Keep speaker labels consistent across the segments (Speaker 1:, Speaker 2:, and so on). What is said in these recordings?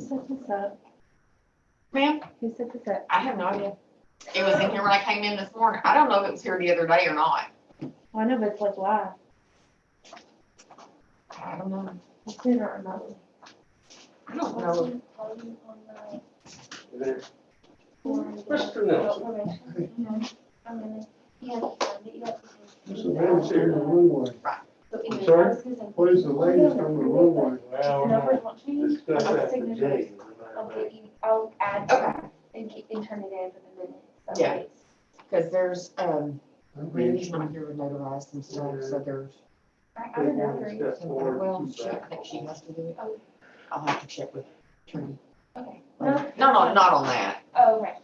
Speaker 1: set this up?
Speaker 2: Ma'am,
Speaker 1: Who set this up?
Speaker 2: I have no idea. It was in here when I came in this morning. I don't know if it was here the other day or not.
Speaker 1: Well, I know, but it's like live.
Speaker 2: I don't know.
Speaker 1: I couldn't remember.
Speaker 2: I don't know.
Speaker 3: Mr. Nelson. This is Vance here in the runway. I'm sorry? What is the latest on the runway?
Speaker 1: The numbers won't change.
Speaker 3: Discuss
Speaker 1: but the
Speaker 3: that
Speaker 1: signatures-
Speaker 3: today.
Speaker 1: I'll add
Speaker 2: Okay.
Speaker 1: and turn it in for the minute. So
Speaker 2: Yeah.
Speaker 1: it's-
Speaker 2: Because there's, Randy's not here to notarize some stuff, so there's,
Speaker 1: I'm a notary.
Speaker 2: well, I think she has to do it. I'll have to check with Trinity.
Speaker 1: Okay.
Speaker 2: No, not on that.
Speaker 1: Oh, okay.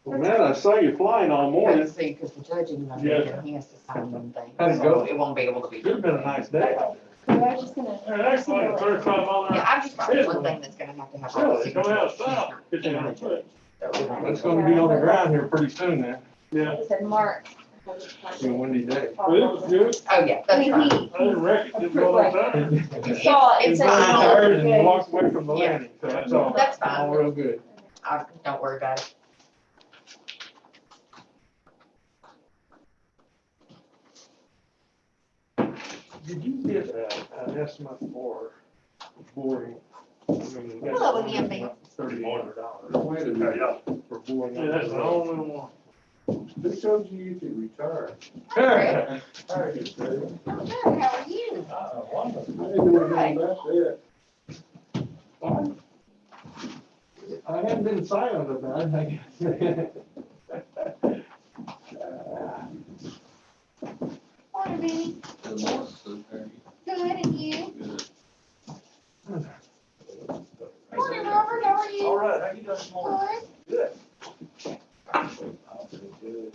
Speaker 3: Well, man, I saw you flying all morning.
Speaker 2: See, because the judge, you know,
Speaker 3: Yeah.
Speaker 2: he has to sign them things.
Speaker 3: How'd it
Speaker 2: so
Speaker 3: go?
Speaker 2: It won't be able to be.
Speaker 3: It's been a nice day out
Speaker 1: So I was just gonna.
Speaker 3: there. That's like the first time on
Speaker 2: Yeah, I've just got one thing that's gonna have to have. all the
Speaker 3: Really? Coming out
Speaker 2: signatures.
Speaker 3: south,
Speaker 2: She's
Speaker 3: get
Speaker 2: not
Speaker 3: you
Speaker 2: in
Speaker 3: on
Speaker 2: the judge, so we won't be
Speaker 3: It's
Speaker 2: able
Speaker 3: gonna be on the ground here pretty soon then. Yeah.
Speaker 1: It said Mark.
Speaker 3: It's a windy day.
Speaker 1: Oh,
Speaker 3: It was good.
Speaker 2: to- Oh, yeah, that's fine.
Speaker 3: I didn't reckon it was all that.
Speaker 1: Saw it. It
Speaker 2: It's
Speaker 1: said
Speaker 2: fine.
Speaker 1: Mark.
Speaker 3: Tired and
Speaker 1: Good.
Speaker 3: walked away from the
Speaker 2: Yeah.
Speaker 3: landing, so that's all.
Speaker 2: That's fine.
Speaker 3: All real good.
Speaker 2: Don't worry about it.
Speaker 3: Did you get an estimate for boring?
Speaker 2: Hello again, Ben.
Speaker 3: $3,400. Wait a minute. For boring. Yeah, that's the only one. This shows you usually retire.
Speaker 2: Fred?
Speaker 3: Very good, Fred.
Speaker 2: Oh, good, how are you?
Speaker 3: Wonderful. I didn't know anything about that. I haven't been silent about it, I guess.
Speaker 2: Morning, Benny. Good, and you? Morning, Robert, how are you?
Speaker 3: All right, how you doing this morning?
Speaker 2: Good.
Speaker 3: Good.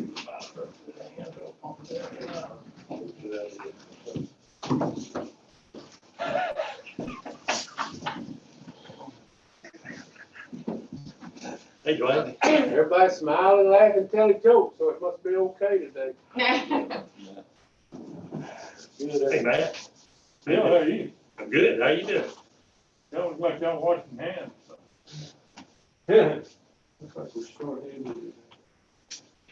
Speaker 4: Hey, Dwayne.
Speaker 3: Everybody smile and laugh and tell a joke, so it must be okay today.
Speaker 4: Hey, Matt.
Speaker 3: Bill, how are you?
Speaker 4: I'm good. How you doing?
Speaker 3: Y'all look like y'all washing hands. Yeah. Looks like we're short-handed.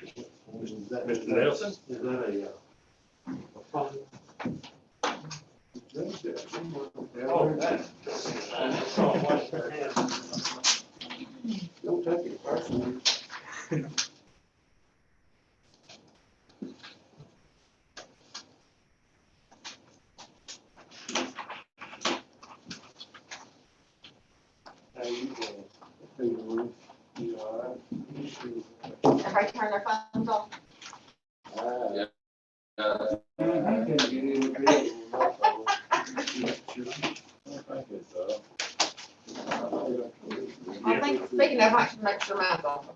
Speaker 4: Is that Mr. Nelson?
Speaker 3: Is that a phone?
Speaker 4: Oh, that.
Speaker 3: Don't take it personally. How you doing? You all right?
Speaker 2: Everybody turn their phones off.
Speaker 3: I can't get in the bed.
Speaker 2: I think, speaking of, I should make sure mine's off.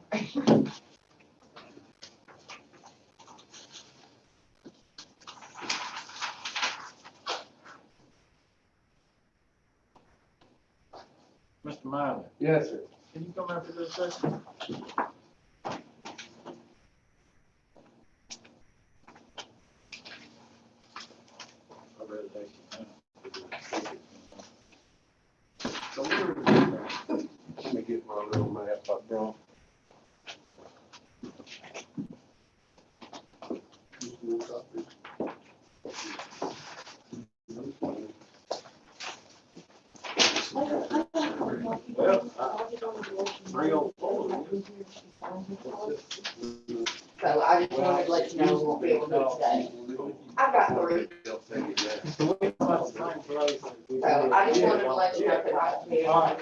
Speaker 5: Mr. Miley,
Speaker 3: Yes, sir.
Speaker 5: can you come after this second? I read it.
Speaker 3: So let me get my little map I brought.
Speaker 5: Real full.
Speaker 2: So I just wanted to let you know we won't be able to do it today. I've got three, so I just wanted to let you know that I will be able to meet you. I'll have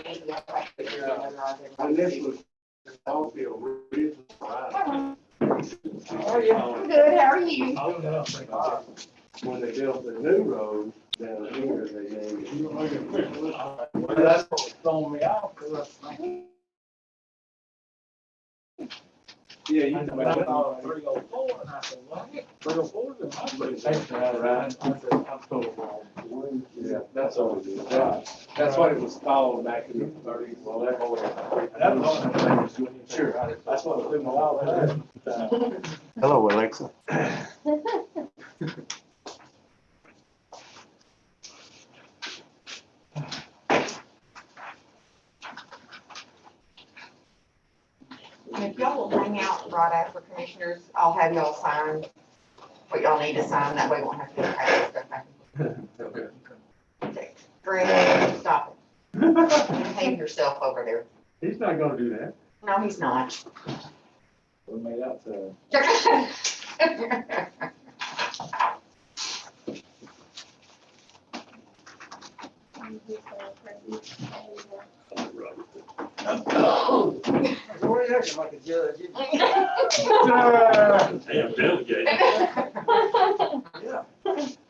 Speaker 2: to figure out whether I can-
Speaker 3: And this was, I'll feel really surprised.
Speaker 2: How are you? I'm good, how are you?
Speaker 3: When they built the new road down here, they gave it.
Speaker 5: Well, that's what was throwing me off, 'cause I was thinking,
Speaker 3: Yeah,
Speaker 5: I
Speaker 3: you
Speaker 5: thought 304, and I said, well, 304 is in my place.
Speaker 3: Thanks for that, right?
Speaker 5: I said, I'm so wrong.
Speaker 3: Yeah, that's all it is. That's what it was called back in the thirties. Well, that whole.
Speaker 5: That was one of the things doing it.
Speaker 3: Sure, that's what it was doing a while back.
Speaker 4: Hello, Alexa.
Speaker 2: right after commissioners. I'll have y'all sign what y'all need to sign, that way we won't have to pass stuff back.
Speaker 3: Okay.
Speaker 2: Greg, stop it. Behave yourself over there.
Speaker 3: He's not gonna do that.
Speaker 2: No, he's not.
Speaker 5: We made out to. Why are you acting like a judge?
Speaker 4: Damn, delegate.
Speaker 5: Yeah.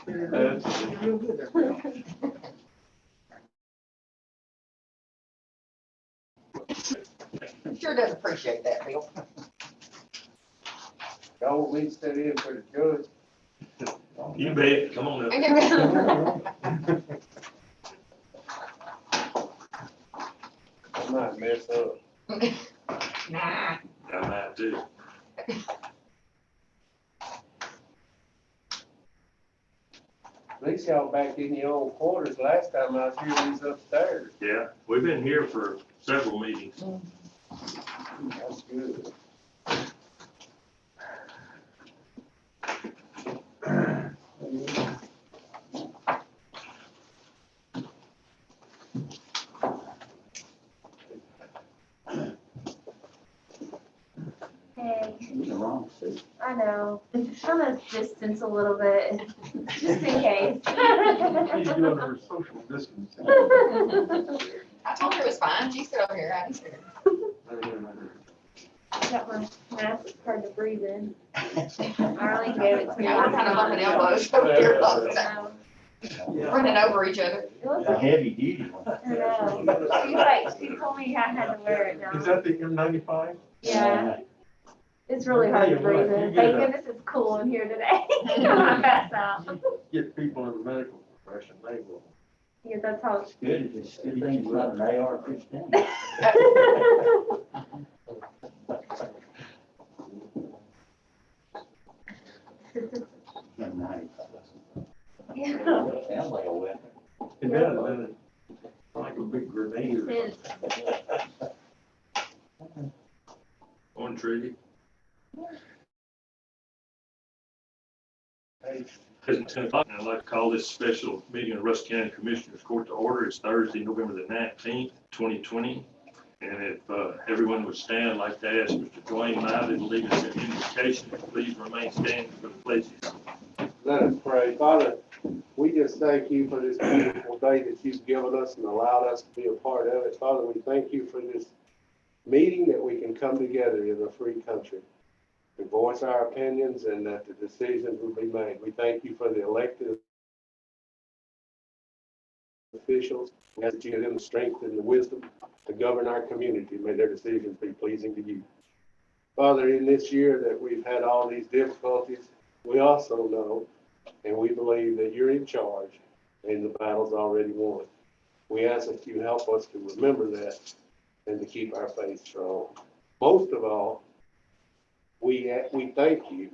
Speaker 5: You're real good there, Bill.
Speaker 2: Sure does appreciate that, Bill.
Speaker 5: Y'all we stood in for the judge.
Speaker 4: You bet, come on up.
Speaker 5: I might mess up.
Speaker 2: Nah.
Speaker 4: I might too.
Speaker 5: At least y'all back in your own quarters. Last time I was here, we was upstairs.
Speaker 4: Yeah, we've been here for several meetings.
Speaker 5: That's good.
Speaker 1: Hey,
Speaker 6: You're in the wrong seat.
Speaker 1: I know, I'm gonna distance a little bit, just in case.
Speaker 3: She's doing her social distancing.
Speaker 2: I told her it was fine. She sit over here. I didn't care.
Speaker 1: Got my mask, it's hard to breathe in. Arlene gave it to me.
Speaker 2: Yeah, we're kind of bumping elbows over here,
Speaker 1: Um,
Speaker 2: running over each other.
Speaker 1: It looks
Speaker 6: It's a
Speaker 1: like,
Speaker 6: heavy duty one.
Speaker 1: I know, she told me I had to wear it
Speaker 3: Is
Speaker 1: now.
Speaker 3: that the M95?
Speaker 1: Yeah, it's really hard to breathe in. Thank goodness it's cool in here today. I'm passed out.
Speaker 3: Get people in the medical profession, they will.
Speaker 1: Yeah, that's how.
Speaker 6: It's good, it's a good thing it's not an AR-15. M95.
Speaker 1: Yeah.
Speaker 6: Sounds like a weapon.
Speaker 3: It does, and it's like a big grenade or
Speaker 1: It's-
Speaker 3: something.
Speaker 4: On treaty.
Speaker 5: Hey,
Speaker 4: It's 10 o'clock, and I'd like to call this special meeting of Rusk County Commissioners Court to order. It's Thursday, November the 19th, 2020. And if everyone would stand, I'd like to ask Mr. Dwayne Miley to lead us in invocation. Please remain standing for the pledges.
Speaker 5: let us pray. Father, we just thank you for this beautiful day that you've given us and allowed us to be a part of it. Father, we thank you for this meeting that we can come together in a free country and voice our opinions and that the decisions will be made. We thank you for the elected officials. We ask that you give them the strength and the wisdom to govern our community. May their decisions be pleasing to you. Father, in this year that we've had all these difficulties, we also know and we believe that you're in charge and the battle's already won. We ask that you help us to remember that and to keep our faith strong. Most of all, we thank you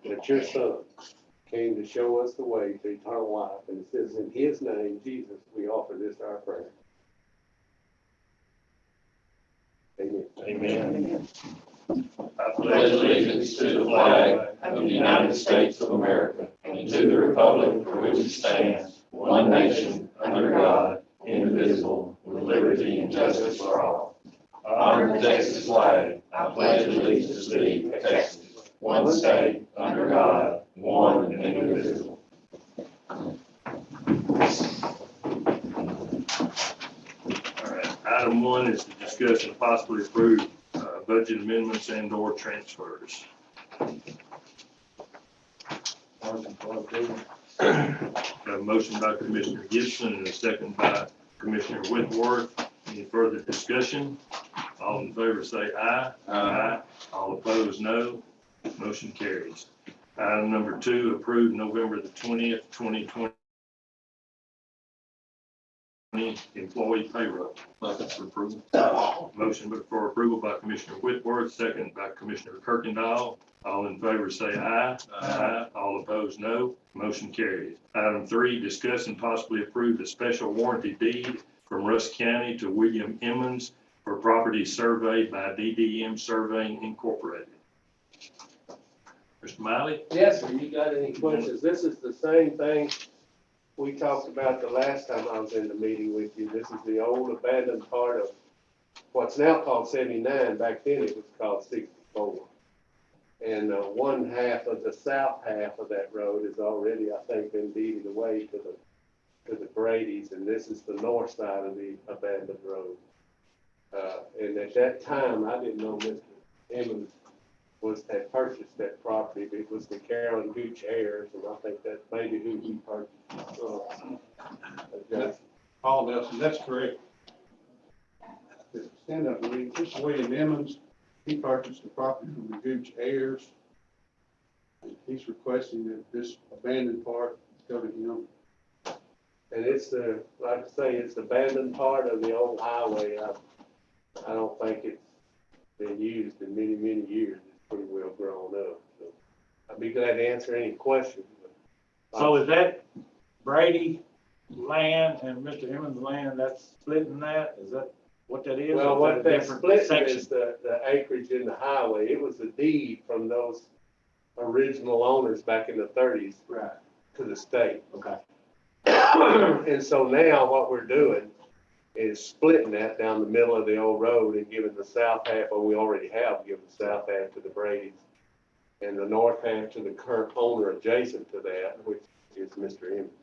Speaker 5: that your son came to show us the way to eternal life. And it says in his name, Jesus, we offer this our prayer. Amen.
Speaker 4: Amen. I
Speaker 7: Pledge allegiance to the flag of the United States of America and to the republic for which it stands, one nation, under God, indivisible, with liberty and justice for all. I honor the Texas flag. I pledge allegiance to thee, Texas, one state, under God, one and indivisible.
Speaker 4: All right, item 1 is to discuss and possibly approve budget amendments and/or transfers. Got a motion by Commissioner Gibson and a second by Commissioner Whitworth. Any further discussion? All in favor say aye. Aye. All opposed, no. Motion carries. Item number 2, approve November the 20th, 2020 employee payroll. Motion for approval. Motion for approval by Commissioner Whitworth, second by Commissioner Kirkendall. All in favor say aye. Aye. All opposed, no. Motion carries. Item 3, discuss and possibly approve the special warranty deed from Rusk County to William Emmons for property surveyed by DDM Surveying Incorporated. Mr. Miley?
Speaker 5: Yes, sir, you got any questions? This is the same thing we talked about the last time I was in the meeting with you. This is the old abandoned part of what's now called 79. Back then it was called 64. And one half of the south half of that road has already, I think, been deeded away to the Brady's, and this is the north side of the abandoned road. And at that time, I didn't know Mr. Emmons had purchased that property. It was the Carolyn Gooch heirs, and I think that's maybe who he purchased.
Speaker 3: Paul Nelson, that's correct. Stand up and read. This is William Emmons. He purchased the property from the Gooch heirs. He's requesting that this abandoned part go to him.
Speaker 5: And it's like I say, it's the abandoned part of the old highway. I don't think it's been used in many, many years. It's pretty well grown up. So I'd be glad to answer any questions.
Speaker 8: So is that Brady land and Mr. Emmons' land, that's splitting that? Is that what that is?
Speaker 5: Well,
Speaker 8: Or
Speaker 5: what
Speaker 8: is that a
Speaker 5: that's
Speaker 8: different
Speaker 5: splitting
Speaker 8: section?
Speaker 5: is the acreage in the highway. It was a deed from those original owners back in the 30s
Speaker 8: Right,
Speaker 5: to the state.
Speaker 8: okay.
Speaker 5: And so now what we're doing is splitting that down the middle of the old road and giving the south half, or we already have given the south half to the Brady's, and the north half to the current owner adjacent to that, which is Mr. Emmons.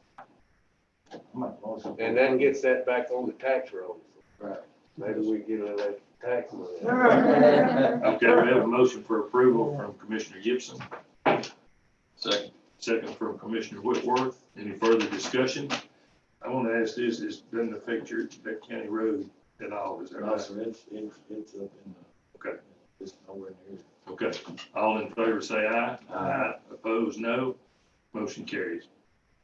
Speaker 5: And that gets that back on the tax rolls.
Speaker 8: Right.
Speaker 5: Maybe we get a little tax money.
Speaker 4: Okay, we have a motion for approval from Commissioner Gibson.
Speaker 7: Second.
Speaker 4: Second from Commissioner Whitworth. Any further discussion? I want to ask this, doesn't affect that county road at all, is that
Speaker 8: No,
Speaker 4: right?
Speaker 8: sir, it's up in the.
Speaker 4: Okay.
Speaker 8: It's nowhere near.
Speaker 4: Okay, all in favor say aye.
Speaker 8: Aye.
Speaker 4: Opposed, no. Motion carries.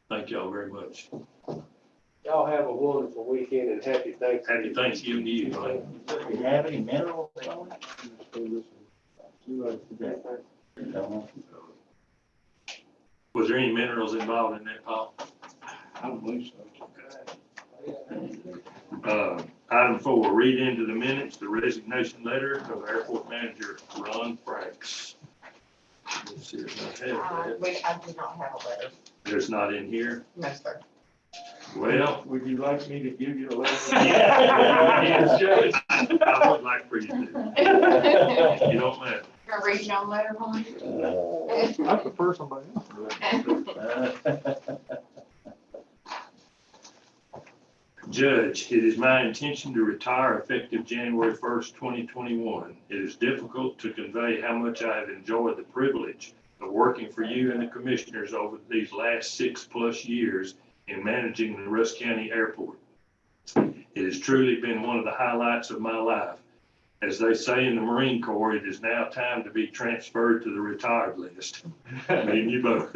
Speaker 4: Thank y'all very much.
Speaker 5: Y'all have a wonderful weekend and happy Thanksgiving.
Speaker 4: Happy Thanksgiving to you, Mike.
Speaker 8: Do you have any minerals on it? No.
Speaker 4: Was there any minerals involved in that, Paul?
Speaker 3: I don't believe so.
Speaker 4: Item 4, read into the minutes the resignation letter of Airport Manager Ron Franks. Let's see if I have that.
Speaker 2: I do not have a letter.
Speaker 4: It's not in here.
Speaker 2: No, sir.
Speaker 4: Well,
Speaker 8: Would you like me to give you a letter?
Speaker 4: yes, Judge. I would like for you to. You don't matter.
Speaker 2: Gonna read your own letter, Ron?
Speaker 3: I prefer somebody else.
Speaker 4: Judge, it is my intention to retire effective January 1st, 2021. It is difficult to convey how much I have enjoyed the privilege of working for you and the commissioners over these last 6+ years in managing the Rusk County Airport. It has truly been one of the highlights of my life. As they say in the Marine Corps, it is now time to be transferred to the retired list. Me and you both.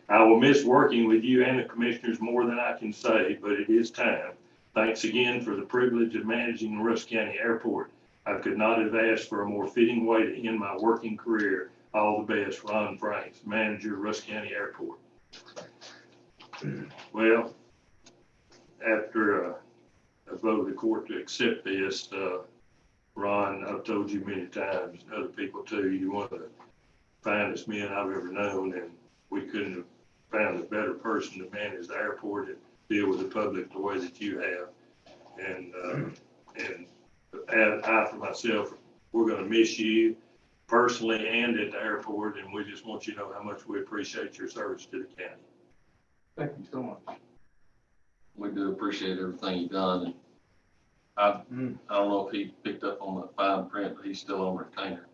Speaker 4: I will miss working with you and the commissioners more than I can say, but it is time. Thanks again for the privilege of managing the Rusk County Airport. I could not have asked for a more fitting way to end my working career. All the best, Ron Franks, Manager, Rusk County Airport. Well, after a vote of the court to accept this, Ron, I've told you many times, and other people too, you're one of the finest men I've ever known, and we couldn't have found a better person to manage the airport and deal with the public the way that you have. And I, for myself, we're going to miss you personally and at the airport, and we just want you to know how much we appreciate your service to the county.
Speaker 3: Thank you so much.
Speaker 7: We do appreciate everything you've done. And I don't know if he picked up on the fine print, but he's still on retainer.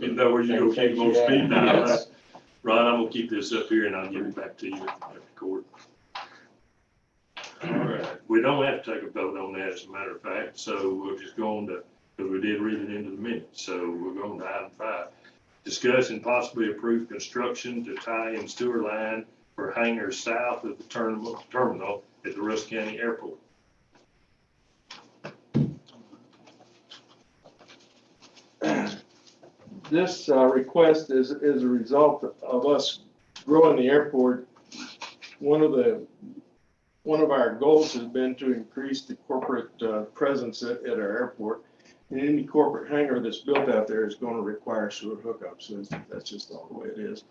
Speaker 4: You know where you go keep more speed dial, right? Ron, I'm gonna keep this up here and I'll give it back to you at the court. All right, we don't have to take a vote on that as a matter of fact, so we'll just go on to, because we did read it into the minutes, so we're going to item 5. Discuss and possibly approve construction to tie in sewer line for hangars south of the terminal at the Rusk County Airport.
Speaker 3: This request is a result of us growing the airport. One of the one of our goals has been to increase the corporate presence at our airport. And any corporate hangar that's built out there is going to require sewer hookups. That's just all the way it is.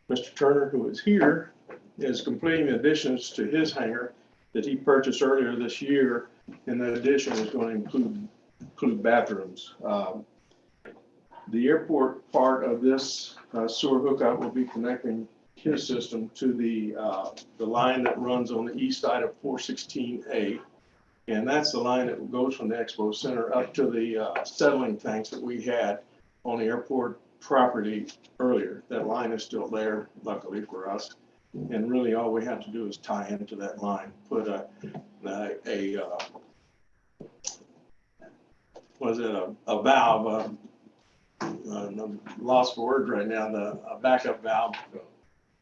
Speaker 3: Mr. Turner, who is here, is completing additions to his hangar that he purchased earlier this year. And that addition is going to include bathrooms. The airport part of this sewer hookup will be connecting his system to the line that runs on the east side of 416A. And that's the line that goes from the Expo Center up to the settling tanks that we had on the airport property earlier. That line is still there, luckily for us. And really all we have to do is tie into that line, put a valve, I'm lost for words right now, a backup valve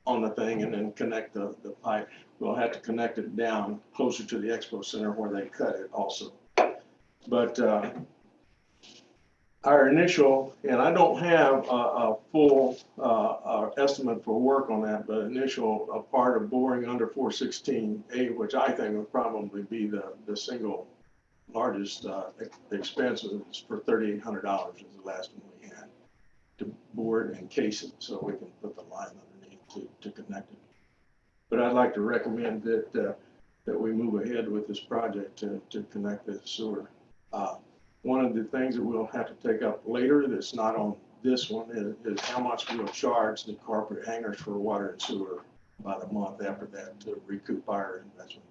Speaker 3: on the thing and then connect the pipe. We'll have to connect it down closer to the Expo Center where they cut it also. But our initial, and I don't have a full estimate for work on that, but initial part of boring under 416A, which I think would probably be the single largest expense, is for $3,800 is the last one we had to bore it and case it so we can put the line underneath to connect it. But I'd like to recommend that we move ahead with this project to connect the sewer. One of the things that we'll have to take up later that's not on this one is how much we'll charge the corporate hangars for water and sewer about a month after that to recoup our investment.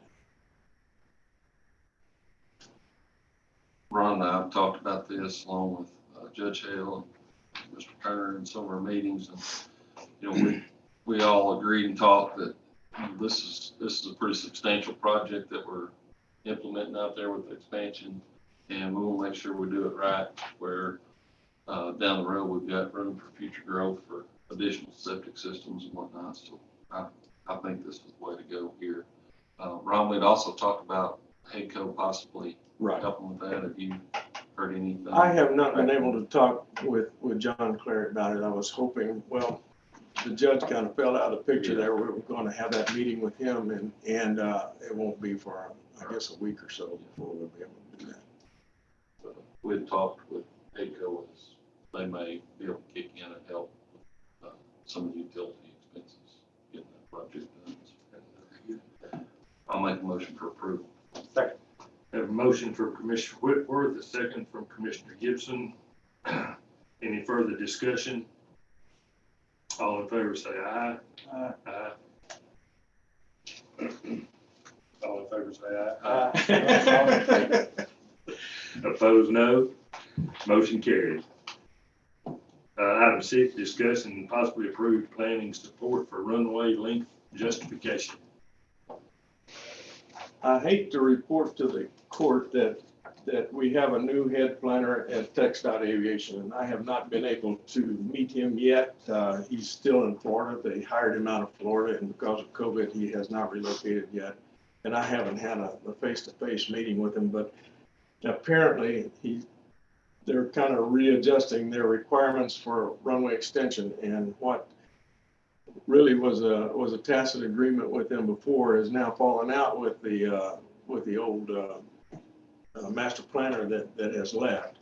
Speaker 7: Ron and I have talked about this along with Judge Hale and Mr. Turner in some of our meetings, and we all agreed and talked that this is a pretty substantial project that we're implementing out there with the expansion, and we will make sure we do it right where down the road we've got room for future growth for additional septic systems and whatnot. So I think this is the way to go here. Ron, we'd also talked about HACO possibly helping with that. Have you heard anything?
Speaker 3: I have not been able to talk with John Claret about it. I was hoping, well, the judge kind of fell out of the picture there. We were going to have that meeting with him, and it won't be for, I guess, a week or so before we'll be able to do that.
Speaker 7: We've talked with HACO as they may be able to kick in and help with some of the utility expenses getting that project done. I'll make a motion for approval.
Speaker 8: Second.
Speaker 4: Have a motion for Commissioner Whitworth, a second from Commissioner Gibson. Any further discussion? All in favor say aye.
Speaker 8: Aye.
Speaker 4: Aye. All in favor say aye. Opposed, no. Motion carried. Item 6, discuss and possibly approve planning support for runway length justification.
Speaker 3: I hate to report to the court that we have a new head planner at TxDOT Aviation, and I have not been able to meet him yet. He's still in Florida. They hired him out of Florida, and because of COVID, he has not relocated yet. And I haven't had a face-to-face meeting with him, but apparently they're kind of readjusting their requirements for runway extension, and what really was a tacit agreement with them before is now falling out with the old master planner that has left.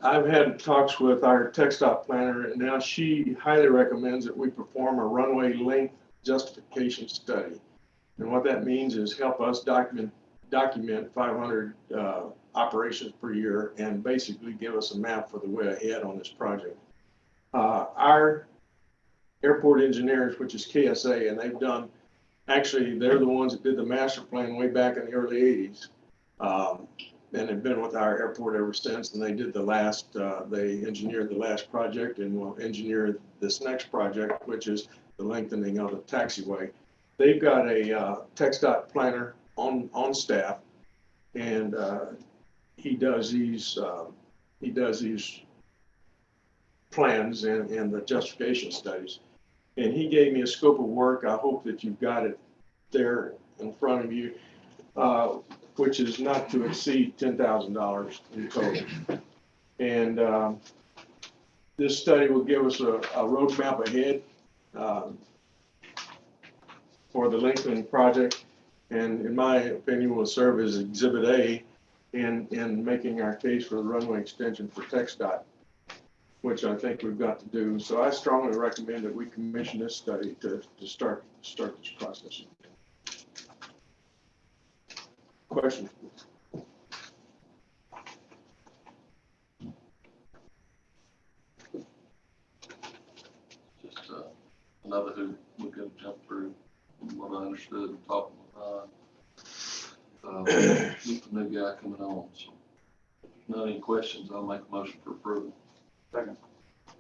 Speaker 3: I've had talks with our TxDOT planner, and now she highly recommends that we perform a runway length justification study. And what that means is help us document 500 operations per year and basically give us a map for the way ahead on this project. Our airport engineers, which is KSA, and they're the ones that did the master plan way back in the early 80s. And have been with our airport ever since, and they did they engineered the last project and will engineer this next project, which is the lengthening of the taxiway. They've got a TxDOT planner on staff, and he does these plans and the justification studies. And he gave me a scope of work. I hope that you've got it there in front of you, which is not to exceed $10,000 in total. And this study will give us a roadmap ahead for for the lengthening project, and in my opinion, will serve as Exhibit A in making our case for the runway extension for TxDOT, which I think we've got to do. So I strongly recommend that we commission this study to start this process. Question?
Speaker 7: Just another who we're gonna jump through what I understood and talking with with the new guy coming on. So if there's not any questions, I'll make a motion for approval.
Speaker 8: Second.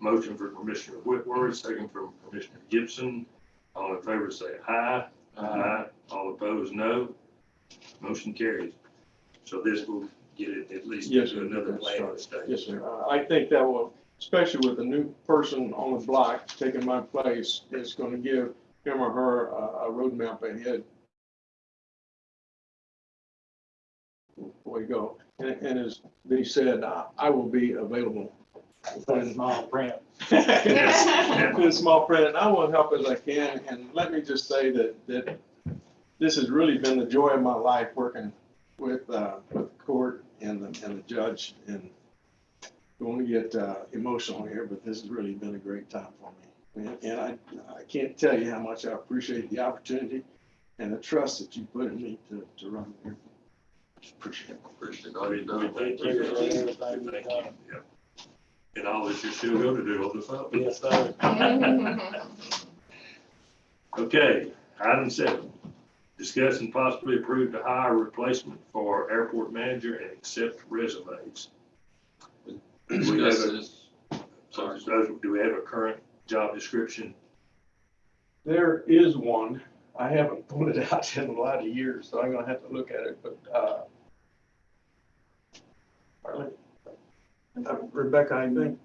Speaker 4: Motion for Commissioner Whitworth, second from Commissioner Gibson. All in favor say aye. Aye. All opposed, no. Motion carries. So this will get it at least
Speaker 3: Yes,
Speaker 4: into
Speaker 3: sir.
Speaker 4: another planning stage.
Speaker 3: Yes, sir. I think that will, especially with a new person on the block taking my place, is going to give him or her a roadmap ahead. Way to go. And as they said, I will be available.
Speaker 8: That's small print.
Speaker 3: In small print, and I will help as I can. And let me just say that this has really been the joy of my life, working with the court and the judge. And don't want to get emotional here, but this has really been a great time for me. And I can't tell you how much I appreciate the opportunity and the trust that you put in me to run here. Appreciate it.
Speaker 7: Appreciate all you've done.
Speaker 4: Thank you. Thank you. Yep. And all that you're still going to do on the phone.
Speaker 8: Yes, sir.
Speaker 4: Okay, item 7, discuss and possibly approve to hire a replacement for airport manager and accept resumes. Do we have
Speaker 7: Discuss
Speaker 4: a-
Speaker 7: this. Sorry.
Speaker 4: Do we have a current job description?
Speaker 3: There is one. I haven't pulled it out in a lot of years, so I'm gonna have to look at it, but, Rebecca, I think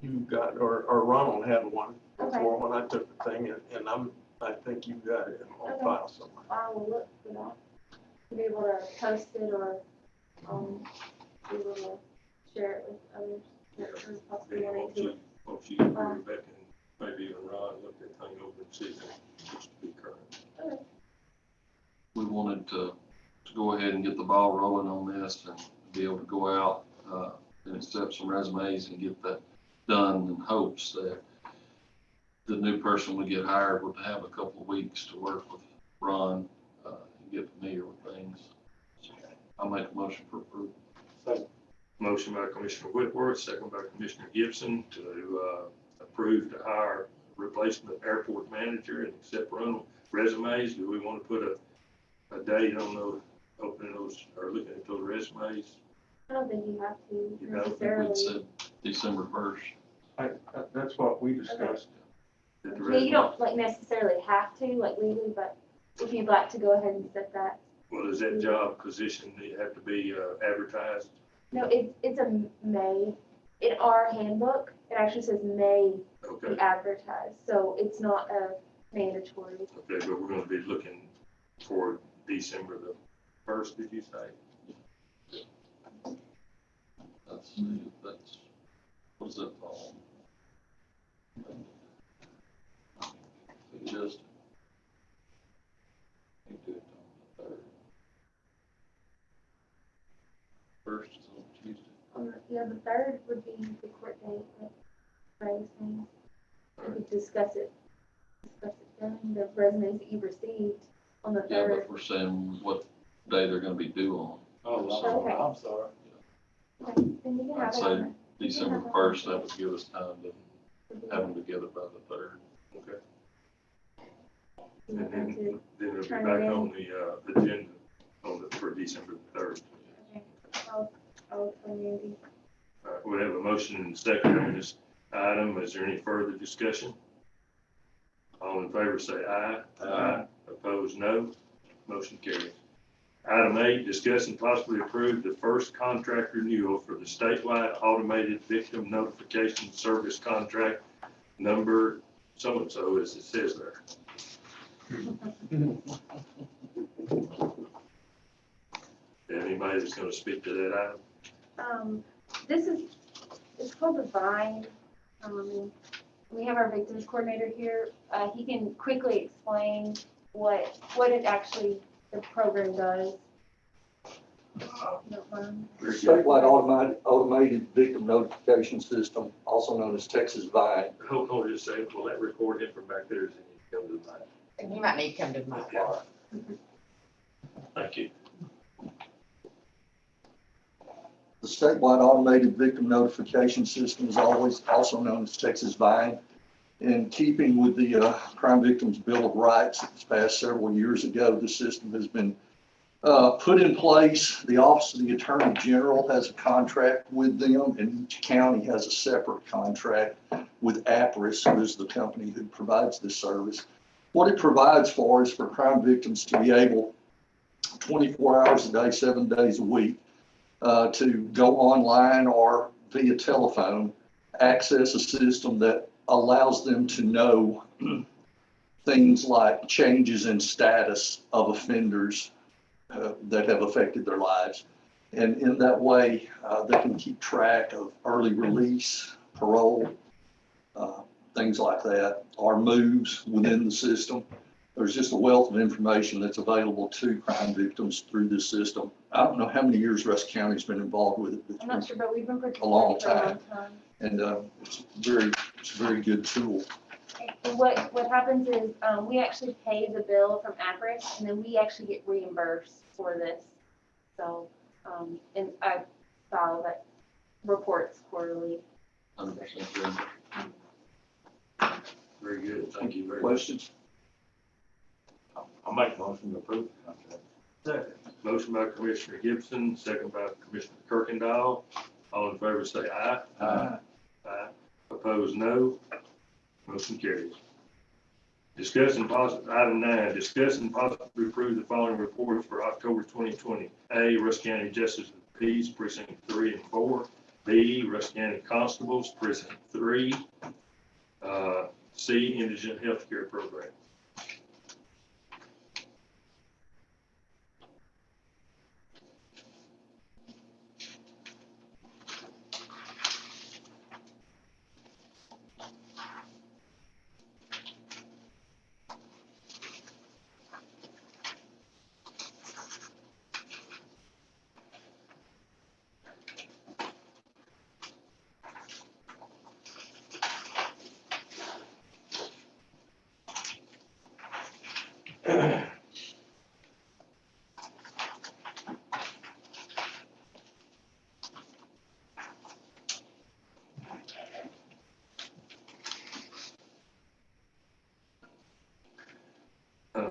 Speaker 3: you got, or Ronald had one before when I took the thing, and I think you got it on
Speaker 1: Okay.
Speaker 3: file somewhere.
Speaker 1: I will look for that. To be able to post it or, be able to share it with others. That are possibly wanting to.
Speaker 4: Once you get Rebecca and maybe even Ron, look that thing over and see if it's to be current.
Speaker 1: Okay.
Speaker 7: We wanted to go ahead and get the ball rolling on this and be able to go out and accept some resumes and get that done in hopes that the new person we get hired would have a couple of weeks to work with Ron and get familiar with things. So I'll make a motion for approval.
Speaker 4: Motion by Commissioner Whitworth, second by Commissioner Gibson to approve to hire replacement airport manager and accept resumes. Do we want to put a date on those, opening those, or looking at those resumes?
Speaker 1: I don't think you have to
Speaker 4: You know, I think
Speaker 7: We'd
Speaker 1: necessarily.
Speaker 7: said December 1st.
Speaker 3: That's what we discussed.
Speaker 4: That the
Speaker 1: Yeah, you
Speaker 4: resume-
Speaker 1: don't like necessarily have to, like legally, but if you'd like to go ahead and set that.
Speaker 4: Well, does that job position have to be advertised?
Speaker 1: No, it's a May. In our handbook, it actually says may
Speaker 4: Okay,
Speaker 1: be advertised, so it's not a mandatory.
Speaker 4: okay, but we're gonna be looking for December the 1st, did you say?
Speaker 7: That's, what does that fall on? Just. You do it on the 3rd. First is on Tuesday.
Speaker 1: Yeah, the 3rd would be the court date, like Friday's thing. We could discuss it during the resumes that you received on the
Speaker 7: Yeah,
Speaker 1: 3rd.
Speaker 7: but we're saying what day they're gonna be due on.
Speaker 8: Oh,
Speaker 1: Okay.
Speaker 8: I'm sorry.
Speaker 1: Okay, then you can have
Speaker 7: I'd
Speaker 1: it
Speaker 7: say
Speaker 1: on
Speaker 7: December 1st, that would give us time to have them together by the 3rd.
Speaker 4: Okay.
Speaker 1: You
Speaker 4: And
Speaker 1: want to-
Speaker 4: then it'll be
Speaker 1: turn
Speaker 4: back
Speaker 1: it in.
Speaker 4: on the agenda for December the 3rd.
Speaker 1: Okay, I'll tell Mandy.
Speaker 4: All right, we have a motion and a second on this item. Is there any further discussion? All in favor say aye. Aye. Opposed, no. Motion carries. Item 8, discuss and possibly approve the first contract renewal for the statewide automated victim notification service contract number so-and-so, as it says there. Anybody that's going to speak to that item?
Speaker 1: It's called the Vine. We have our victims coordinator here. He can quickly explain what it actually, the program does. You don't mind?
Speaker 7: Statewide automated victim notification system, also known as Texas Vine.
Speaker 4: Hold on just a second, will that record him from back there? Does he need to come to the mic?
Speaker 2: And you might need to come to the mic.
Speaker 4: Thank you.
Speaker 7: The statewide automated victim notification system is always also known as Texas Vine. In keeping with the Crime Victims Bill of Rights that was passed several years ago, the system has been put in place. The Office of the Attorney General has a contract with them, and each county has a separate contract with APRIS, who is the company who provides this service. What it provides for is for crime victims to be able, 24 hours a day, 7 days a week, to go online or via telephone, access a system that allows them to know things like changes in status of offenders that have affected their lives. And in that way, they can keep track of early release, parole, things like that, or moves within the system. There's just a wealth of information that's available to crime victims through this system. I don't know how many years Rusk County's been involved with it, but
Speaker 1: I'm not sure, but we've been
Speaker 7: A long
Speaker 1: participating for a long time.
Speaker 7: and it's a very good tool.
Speaker 1: And what happens is, we actually pay the bill from APRIS, and then we actually get reimbursed for this. So, and I file that reports quarterly.
Speaker 4: Very good, thank you very much.
Speaker 7: Questions?
Speaker 8: I'll make a motion to approve the contract.
Speaker 4: Second. Motion by Commissioner Gibson, second by Commissioner Kirkendall. All in favor say aye.
Speaker 8: Aye.
Speaker 4: Aye. Opposed, no. Motion carries. Item 9, discuss and possibly approve the following reports for October 2020. A, Rusk County Justice of the Peace, Precinct 3 and 4. B, Rusk County Constables, Precinct 3. C, Indigent Healthcare Program.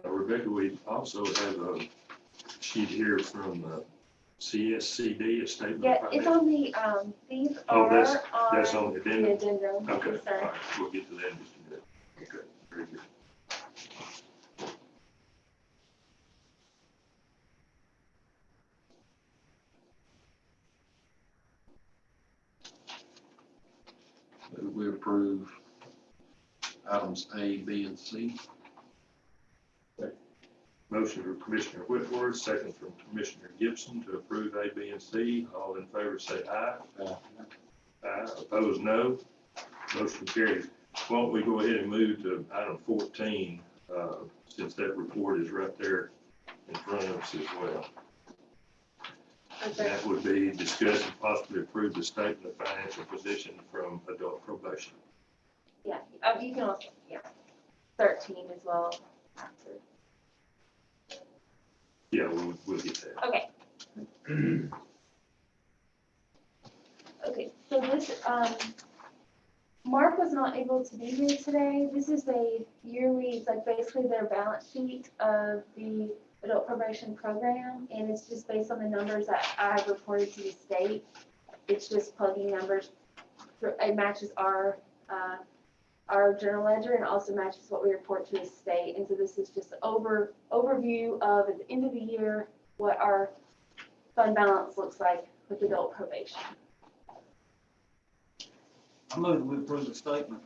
Speaker 4: Rebecca, we also have a sheet here from CSCD, a statement.
Speaker 1: Yeah,
Speaker 4: of
Speaker 1: it's
Speaker 4: financial-
Speaker 1: on the, these
Speaker 4: Oh,
Speaker 1: are
Speaker 4: that's on
Speaker 1: on
Speaker 4: the
Speaker 1: the
Speaker 4: addendum.
Speaker 1: addendum.
Speaker 4: Okay,
Speaker 1: Yes,
Speaker 4: all
Speaker 1: sir.
Speaker 4: right, we'll get to that in just a minute. Okay, very good.
Speaker 9: We approve items A, B, and C.
Speaker 4: Motion from Commissioner Whitworth, second from Commissioner Gibson to approve A, B, and C. All in favor say aye. Aye. Opposed, no. Motion carries. Why don't we go ahead and move to item 14, since that report is right there in front of us as well.
Speaker 1: Okay.
Speaker 4: That would be discuss and possibly approve the statement of financial position from adult probation.
Speaker 1: Yeah, you can also, yeah, 13 as well. after.
Speaker 4: Yeah, we'll get that.
Speaker 1: Okay. Okay, so this, Mark was not able to be here today. This is a yearly, it's like basically their balance sheet of the adult probation program, and it's just based on the numbers that I have reported to the state. It's just plugging numbers. It matches our general ledger and also matches what we report to the state. And so this is just an overview of, at the end of the year, what our fund balance looks like with adult probation.
Speaker 8: I move we approve the statement.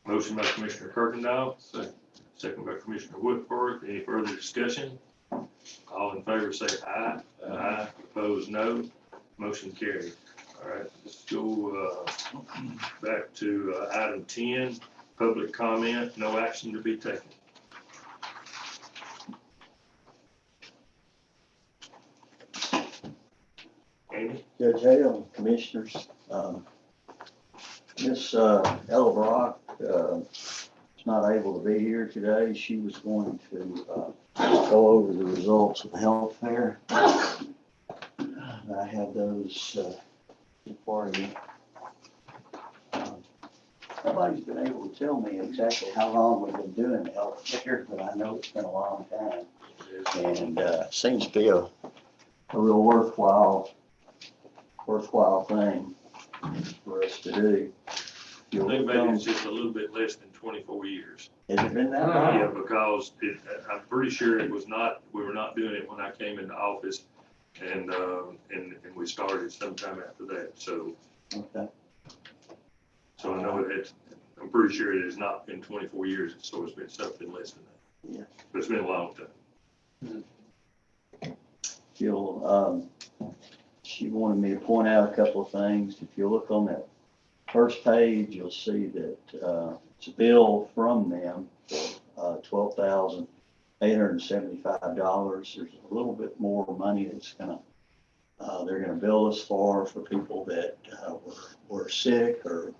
Speaker 4: Motion by Commissioner Kirkendall, second by Commissioner Whitworth. Any further discussion? All in favor say aye. Aye. Opposed, no. Motion carried. All right, let's go back to item 10, public comment, no action to be taken. Andy?
Speaker 6: Judge Hale, commissioners, Miss Ella Brock is not able to be here today. She was going to go over the results of the health fair. I have those for you. Nobody's been able to tell me exactly how long we've been doing the health fair, but I know it's been a long time. And seems to be a real worthwhile thing for us to do.
Speaker 4: I think maybe it's just a little bit less than 24 years.
Speaker 6: Has it been that long?
Speaker 4: Yeah, because I'm pretty sure it was not, we were not doing it when I came into office, and we started sometime after that, so.
Speaker 6: Okay.
Speaker 4: So I know I'm pretty sure it has not been 24 years, so it's been something less than that.
Speaker 6: Yeah.
Speaker 4: But it's been a long time.
Speaker 6: She wanted me to point out a couple of things. If you look on that first page, you'll see that it's a bill from them, $12,875. There's a little bit more money that's they're gonna bill us for people that were sick or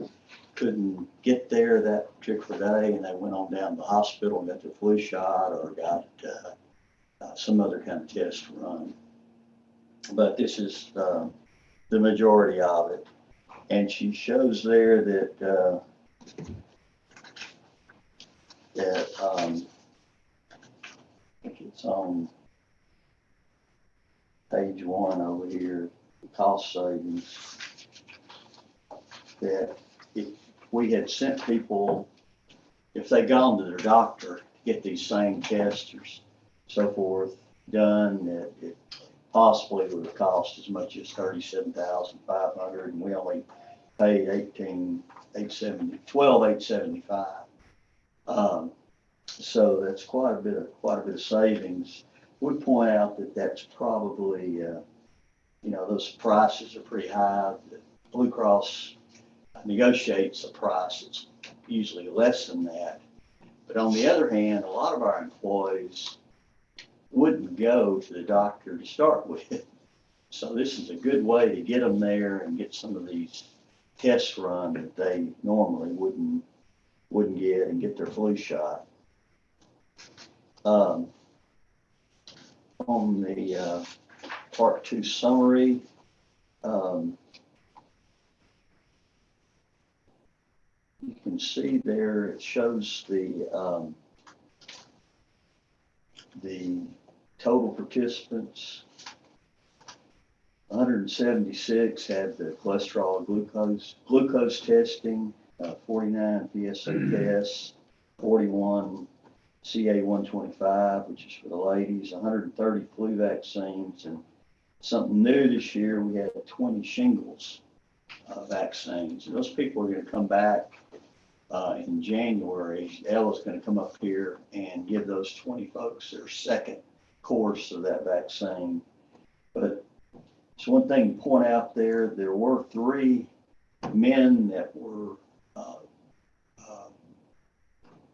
Speaker 6: couldn't get there that particular day, and they went on down to the hospital and got their flu shot or got some other kind of test run. But this is the majority of it. And she shows there that I think it's on page 1 over here, the cost savings, that if we had sent people, if they'd gone to their doctor to get these same tests or so forth done, that it possibly would have cost as much as $37,500, and we only paid $12,875. So that's quite a bit of savings. We point out that that's probably, those prices are pretty high. The Blue Cross negotiates a price that's usually less than that. But on the other hand, a lot of our employees wouldn't go to the doctor to start with. So this is a good way to get them there and get some of these tests run that they normally wouldn't get, and get their flu shot. On the Part 2 summary, you can see there, it shows the total participants. 176 had the cholesterol glucose testing, 49 PSA tests, 41 CA-125, which is for the ladies, 130 flu vaccines, and something new this year, we had 20 shingles vaccines. And those people are going to come back in January. Ella's going to come up here and give those 20 folks their second course of that vaccine. But it's one thing to point out there were 3 men that were,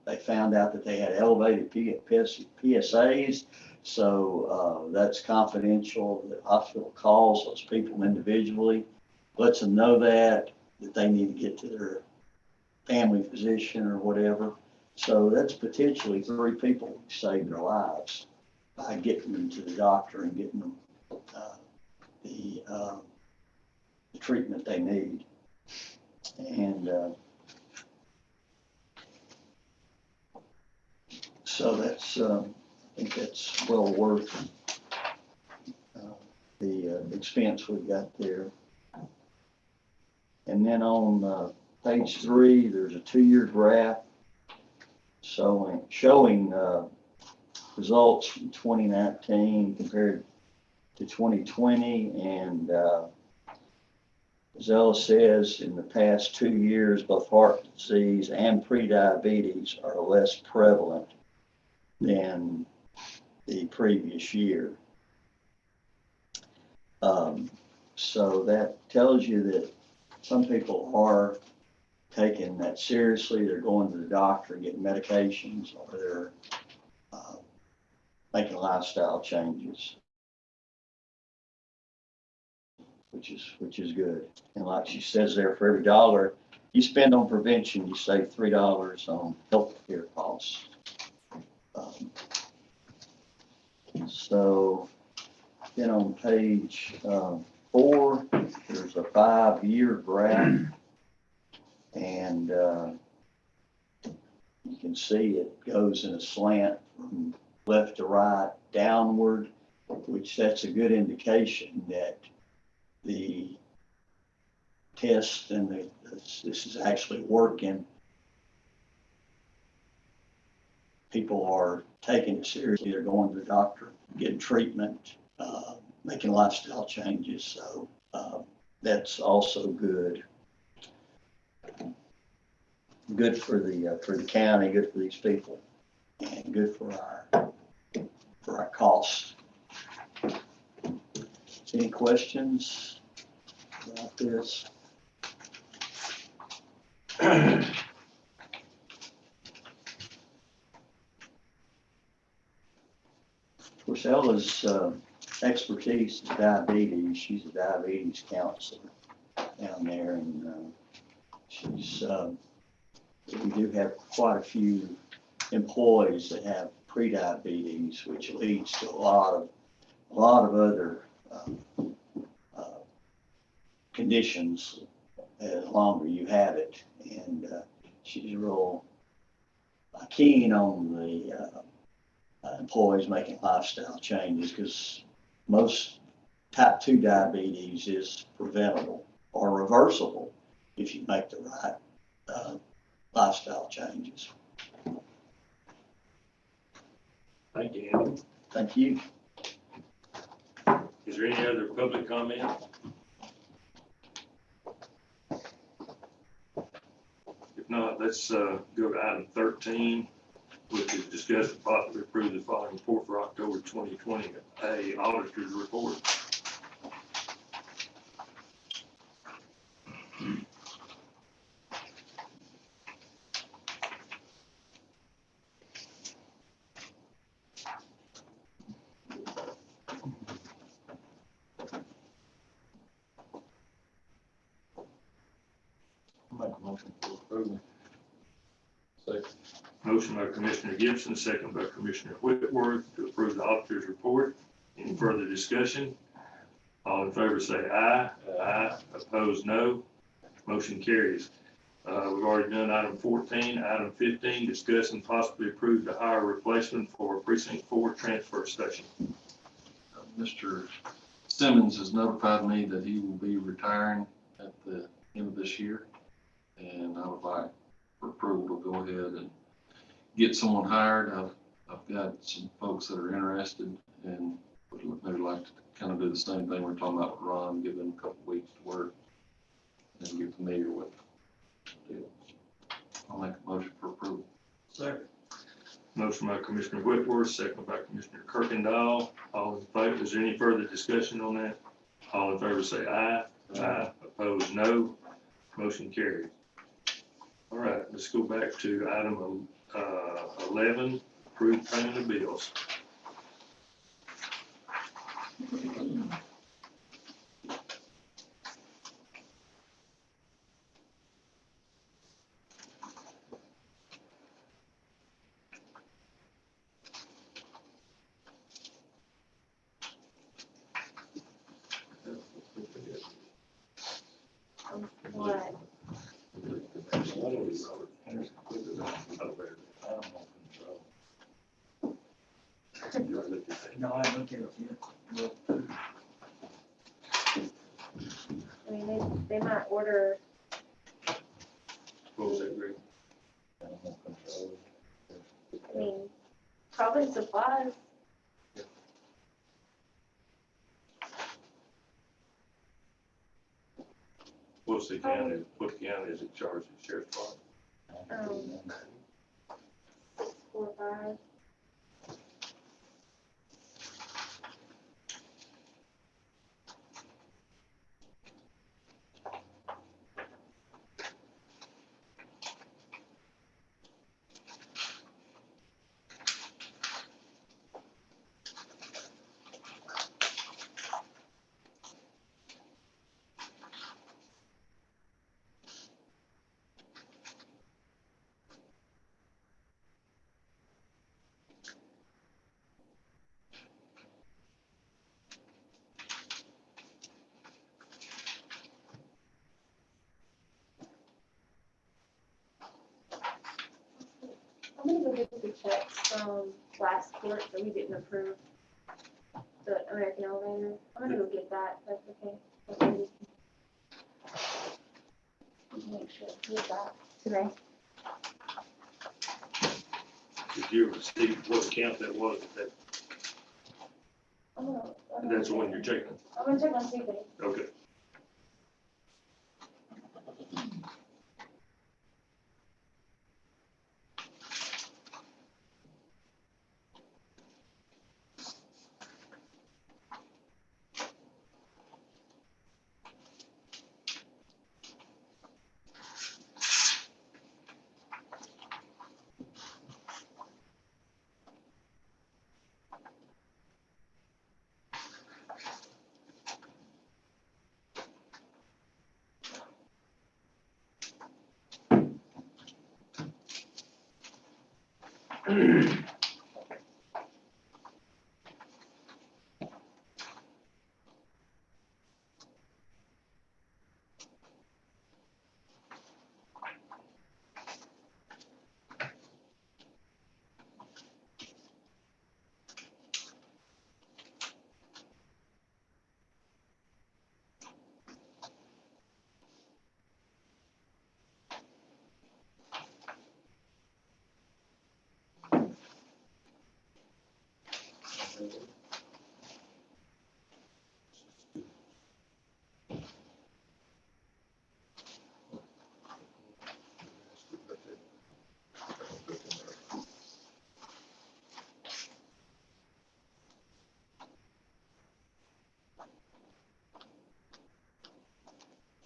Speaker 6: they found out that they had elevated PSAs. So that's confidential. The hospital calls those people individually, lets them know that they need to get to their family physician or whatever. So that's potentially 3 people who saved their lives by getting them to the doctor and getting them the treatment they need. And so that's, I think that's well worth the expense we've got there. And then on page 3, there's a 2-year graph showing results from 2019 compared to 2020. And as Ella says, in the past 2 years, both heart disease and prediabetes are less prevalent than the previous year. So that tells you that some people are taking that seriously. They're going to the doctor and getting medications, or they're making lifestyle changes. which is good. And like she says there, for every dollar you spend on prevention, you save $3 on healthcare costs. So then on page 4, there's a 5-year graph, and you can see it goes in a slant from left to right downward, which that's a good indication that the test and this is actually working. People are taking it seriously. They're going to the doctor, getting treatment, making lifestyle changes. So that's also good. Good for the county, good for these people, and good for our costs. Any questions about this? Of course, Ella's expertise is diabetes. She's a diabetes counselor down there, and we do have quite a few employees that have prediabetes, which leads to a lot of other conditions the longer you have it. And she's real keen on the employees making lifestyle changes, because most type 2 diabetes is preventable or reversible if you make the right lifestyle changes.
Speaker 4: Thank you, Andy.
Speaker 6: Thank you.
Speaker 4: Is there any other public comment? If not, let's go to item 13, which is discuss and possibly approve the following report for October 2020, a auditor's report.
Speaker 9: Make a motion for approval. Second.
Speaker 4: Motion by Commissioner Gibson, second by Commissioner Whitworth to approve the auditor's report. Any further discussion? All in favor say aye. Aye. Opposed, no. Motion carries. We've already done item 14. Item 15, discuss and possibly approve to hire a replacement for Precinct 4 transfer station.
Speaker 9: Mr. Simmons has notified me that he will be retiring at the end of this year, and I would like for approval to go ahead and get someone hired. I've got some folks that are interested and would maybe like to kind of do the same thing we're talking about with Ron, give them a couple weeks to work and get familiar with the deal. I'll make a motion for approval.
Speaker 4: Second. Motion by Commissioner Whitworth, second by Commissioner Kirkendall. All in favor, is there any further discussion on that? All in favor say aye. Aye. Opposed, no. Motion carries. All right, let's go back to item 11, approved payment of bills.
Speaker 1: What?
Speaker 8: No, I look at it.
Speaker 1: I mean, they might order,
Speaker 4: What was that, Greg?
Speaker 1: I mean, probably supplies.
Speaker 4: What's the county, what county is it charged the sheriff's department?
Speaker 1: 6, 4, 5. get the checks from last court that we didn't approve. The American elevator. I'm gonna go get that, that's okay. Make sure to get that today.
Speaker 4: Did you ever see what account that was? That's the one you're checking?
Speaker 1: I'm gonna check on Tuesday.
Speaker 4: Okay.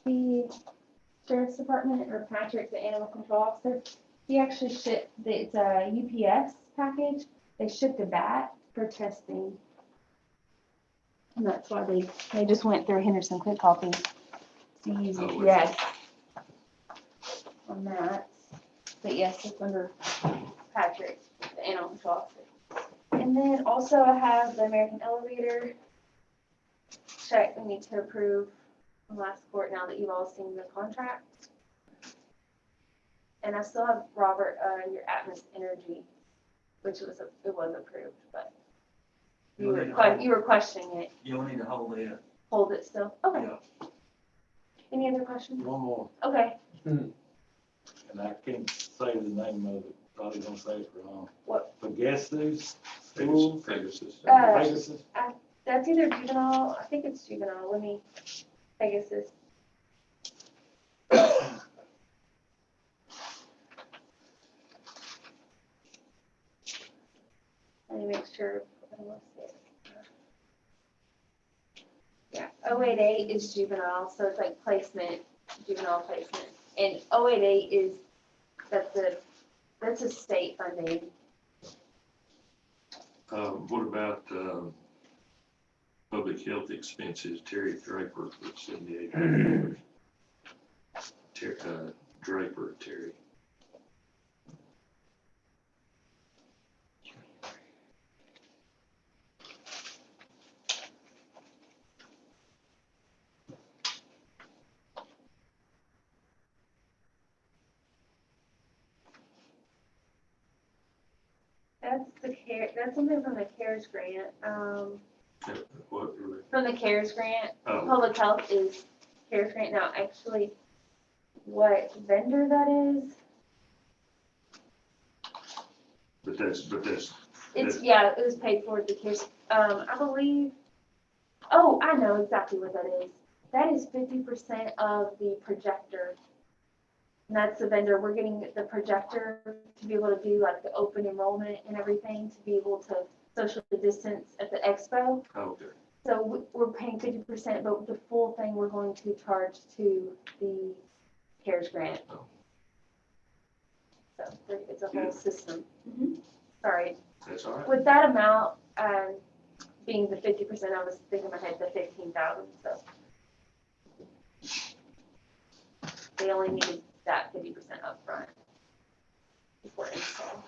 Speaker 1: The sheriff's department, or Patrick, the animal control officer, he actually shipped, it's a UPS package, they shipped a bat for testing. And that's why they just went through Henderson Quick Coffee to use
Speaker 4: Oh,
Speaker 1: UPS on that. But yes, it's under Patrick, the animal control officer. And then also I have the American elevator check we need to approve from last court now that you've all seen the contract. And I still have Robert, your Atmos Energy, which it was approved, but you were questioning it.
Speaker 8: You'll need to hold it.
Speaker 1: Hold it still. Okay. Any other questions?
Speaker 8: One more,
Speaker 1: Okay.
Speaker 8: and I can't say the name of it, probably gonna say it wrong.
Speaker 1: What?
Speaker 8: Pegasus School?
Speaker 4: Pegasus.
Speaker 8: Pegasus?
Speaker 1: That's either juvenile, I think it's juvenile, let me, Pegasus. Let me make sure. I don't see it. Yeah, 088 is juvenile, so it's like placement, juvenile placement. And 088 is, that's a state funding.
Speaker 4: What about, public health expenses, Terry Draper for $7,800? Draper, Terry.
Speaker 1: That's something from the CARES grant.
Speaker 4: What?
Speaker 1: From the CARES grant,
Speaker 4: Oh,
Speaker 1: public health is CARES grant. Now, actually, what vendor that is,
Speaker 4: but that's.
Speaker 1: it's, yeah, it was paid for the CARES, I believe, oh, I know exactly what that is. That is 50% of the projector. And that's the vendor, we're getting the projector to be able to do like the open enrollment and everything, to be able to socially distance at the expo.
Speaker 4: Okay.
Speaker 1: So we're paying 50%, but the full thing we're going to charge to the CARES grant.
Speaker 4: Oh.
Speaker 1: So it's a whole system. Sorry.
Speaker 4: That's all right.
Speaker 1: With that amount, being the 50%, I was thinking in my head the 15,000. So they only needed that 50% upfront before install.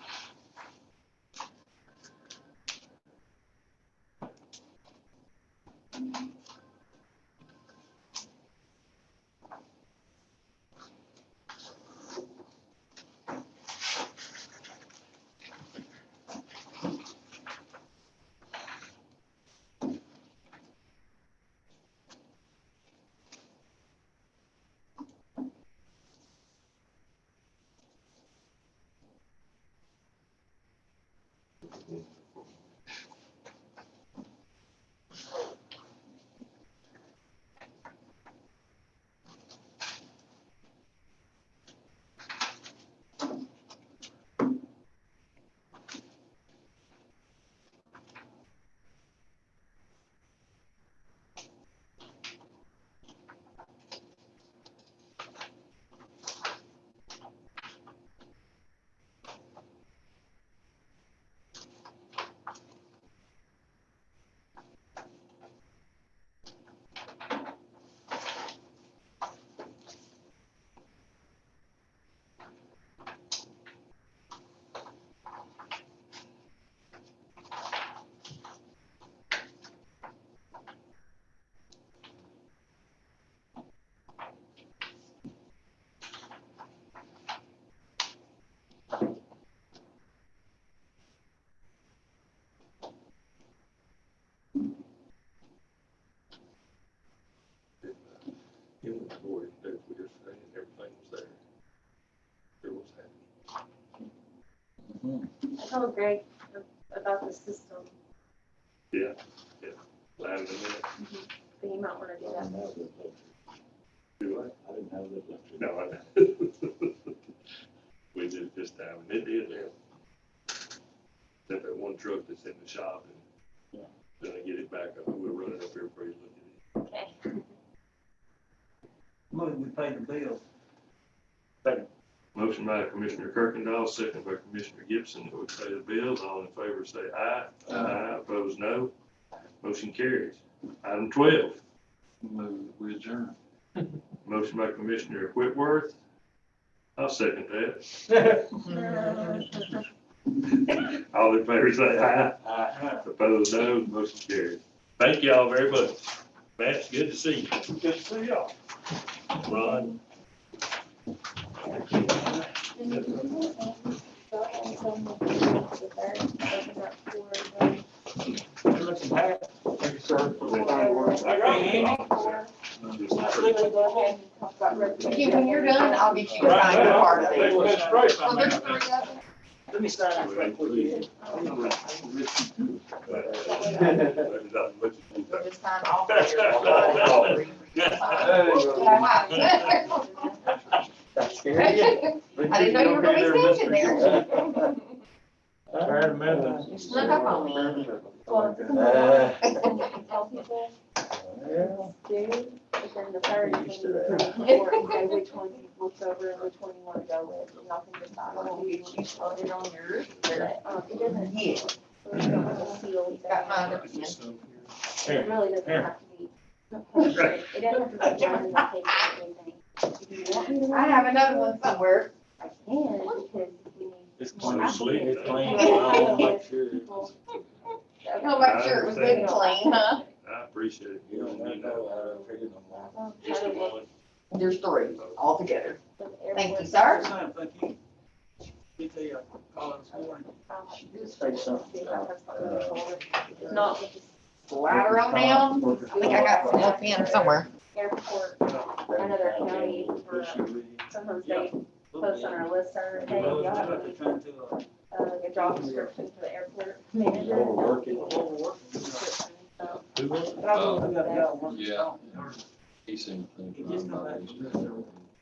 Speaker 4: Inventory, that we were saying, everything was there. It was happy.
Speaker 1: I told Greg about the system,
Speaker 4: Loud in a minute.
Speaker 1: but you might wanna do that.
Speaker 4: Do I?
Speaker 7: I didn't have that.
Speaker 4: No, I didn't. We did it this time, and it did help. Except that one truck that's in the shop, and then I get it back up, we'll run it up here for you, look at it.
Speaker 1: Okay.
Speaker 10: Move, we pay the bills.
Speaker 4: Motion by Commissioner Kirkendall, second by Commissioner Gibson, that we pay the bills. All in favor say aye. Aye. Opposed, no. Motion carries. Item 12,
Speaker 9: Move, we adjourn.
Speaker 4: motion by Commissioner Whitworth. I'll second that. All in favor say aye. Aye. Opposed, no. Motion carries. Thank you all very much. Matt, good to see you.
Speaker 8: Good to see y'all.
Speaker 4: Ron,
Speaker 8: Good looking back. Thank you, sir. I got it.
Speaker 2: Okay, when you're done, I'll get you to sign your part of it.
Speaker 8: That's great.
Speaker 2: So there's 3 of them.
Speaker 10: Let me sign that right quick.
Speaker 2: So just sign all 3.
Speaker 10: That scared you?
Speaker 2: I didn't know you were gonna be standing there.
Speaker 8: Try to amend this.
Speaker 2: You snuck up on me.
Speaker 1: Tell people do, but then the third
Speaker 6: I'm used to that.
Speaker 1: report and say which one you looked over and which one you wanna go with, and y'all can decide.
Speaker 2: I'll get you started on yours.
Speaker 1: But, it doesn't.
Speaker 2: Yeah.
Speaker 1: So it's not like a sealed
Speaker 2: Got mine
Speaker 1: thing.
Speaker 2: up again.
Speaker 1: It really doesn't have to be. It doesn't have to be done in the paper or anything. If you want me to.
Speaker 2: I have another one somewhere.
Speaker 1: I can, because we need.
Speaker 4: it's
Speaker 1: more
Speaker 4: clean sleep.
Speaker 1: applicants.
Speaker 8: It's clean.
Speaker 1: Yeah.
Speaker 8: I'll make sure.
Speaker 1: People-
Speaker 2: I'll make sure it was good and clean, huh?
Speaker 4: I appreciate it. You don't need that.
Speaker 1: I'll
Speaker 4: Just
Speaker 1: try
Speaker 4: the
Speaker 1: to work
Speaker 4: one.
Speaker 2: There's 3 altogether.
Speaker 1: with
Speaker 2: Thank you,
Speaker 1: everyone.
Speaker 2: sir.
Speaker 10: Thank you. Get the, call this morning.
Speaker 6: Say something.
Speaker 1: See if I have something to hold it. If not, we'll just
Speaker 2: Ladder on down. I think I got some more pen somewhere.
Speaker 1: airport, another county, or sometimes they post on our listserv, hey, y'all have a job description for the airport manager. and they'll give you a description, so.
Speaker 4: Who was it?
Speaker 1: But I'll go with that.
Speaker 9: Yeah. He seemed to think about it.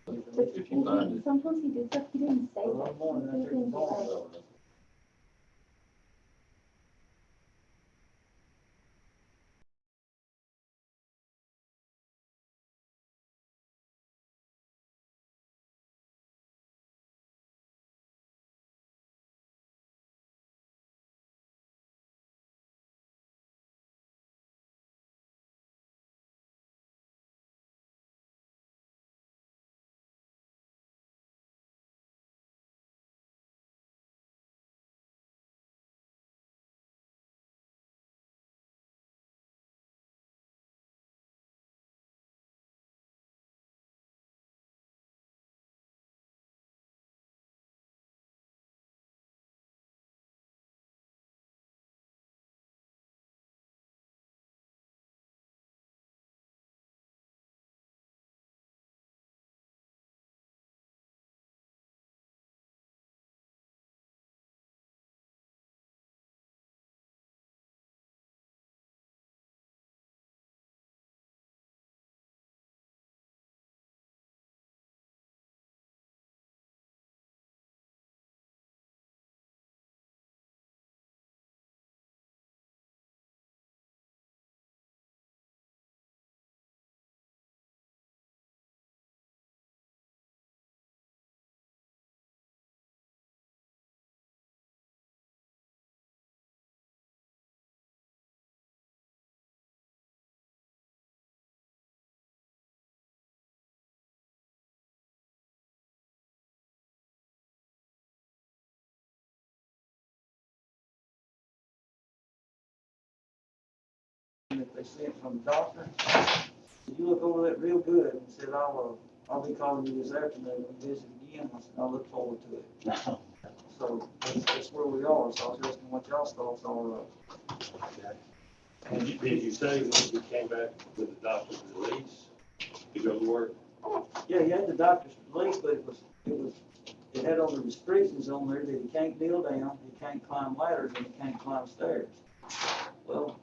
Speaker 1: But
Speaker 9: If you find it.
Speaker 1: sometimes he did stuff he didn't say. He didn't say.
Speaker 9: So,
Speaker 10: they sent from the doctor. You look over that real good and said, I'll be calling you this afternoon and visit again. I said, I look forward to it. So that's where we are. So I was asking what y'all's thoughts are.
Speaker 5: Did you say when you came back with the doctor's release to go to work?
Speaker 10: Yeah, he had the doctor's release, but it had all the restrictions on there that he can't kneel down, he can't climb ladders, and he can't climb stairs. Well,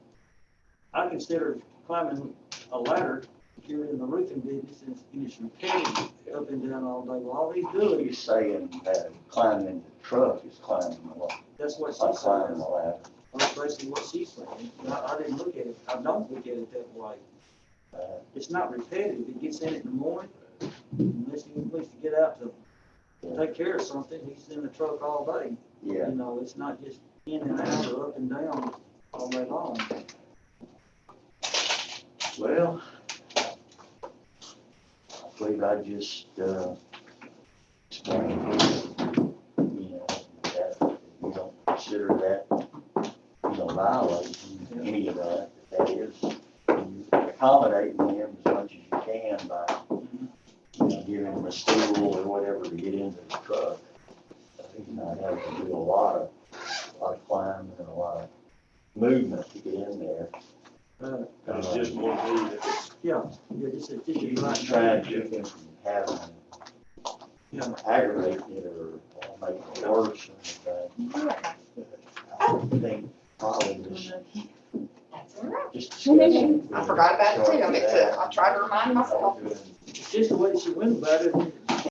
Speaker 10: I consider climbing a ladder, if you're in the roofing business, and it's repetitive, up and down all day. Well, all he's doing,
Speaker 6: He's saying that climbing in the truck is climbing the ladder.
Speaker 10: that's what
Speaker 6: It's like
Speaker 10: she's
Speaker 6: climbing
Speaker 10: saying.
Speaker 6: the ladder.
Speaker 10: That's basically what she's saying. I didn't look at it, I don't look at it that way. It's not repetitive, it gets in it in the morning, unless he needs to get out to take care of something, he's in the truck all day.
Speaker 6: Yeah.
Speaker 10: You know, it's not just in and out or up and down all day long.
Speaker 6: Well, I believe I just, explained, you know, that you don't consider that, you know, violating any of that. That is, you accommodating them as much as you can by, you know, giving them a stool or whatever to get into the truck. I think you might have to do a lot of climbing and a lot of movement to get in there.
Speaker 5: It's just one knee
Speaker 10: Yeah, just
Speaker 6: You
Speaker 10: right
Speaker 6: just try to keep them from having,
Speaker 10: Yeah.
Speaker 6: aggravating it or making it worse or anything. I think probably just,
Speaker 2: That's all right.
Speaker 6: just discussing.
Speaker 2: I forgot about it too. I tried to remind myself.
Speaker 10: It's just the way she went about it,